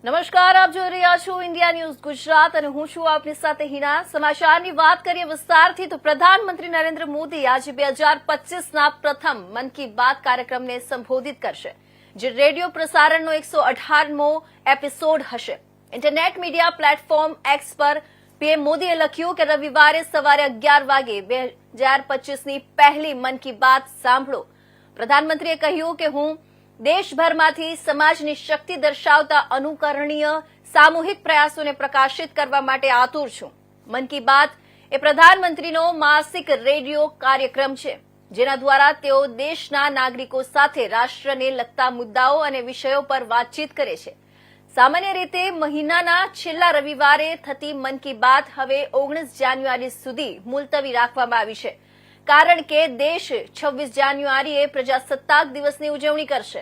નમસ્કાર, આપ જોઈ રહ્યા છો ઇન્ડિયા ન્યૂઝ ગુજરાત અને હું છું આપની સાથે હિના। સમાચારની વાત કરીએ વિસ્તારથી તો પ્રધાનમંત્રી નરેન્દ્ર મોદી આજે 2025ના પ્રથમ મન કી બાત કાર્યક્રમને સંબોધિત કરશે, જે રેડિયો પ્રસારણનો 118મો એપિસોડ હશે। ઇન્ટરનેટ મીડિયા પ્લેટફોર્મ એક્સ પર પીએમ મોદીએ લખ્યું કે રવિવારે સવારે 11 વાગે 2025ની પહેલી મન કી બાત સાંભળો। પ્રધાનમંત્રીએ કહ્યું કે હું દેશભરમાંથી સમાજની શક્તિ દર્શાવતા અનુકરણીય સામૂહિક પ્રયાસોને પ્રકાશિત કરવા માટે આતુર છું। મન કી બાત એ પ્રધાનમંત્રીનો માસિક રેડિયો કાર્યક્રમ છે, જેના દ્વારા તેઓ દેશના નાગરિકો સાથે રાષ્ટ્રને લગતા મુદ્દાઓ અને વિષયો પર વાતચીત કરે છે। સામાન્ય રીતે મહિનાના છેલ્લા રવિવારે થતી મન કી બાત હવે 19 જાન્યુઆરી સુધી મુલતવી રાખવામાં આવી છે, કારણ કે દેશ 26 જાન્યુઆરીએ પ્રજાસત્તાક દિવસની ઉજવણી કરશે।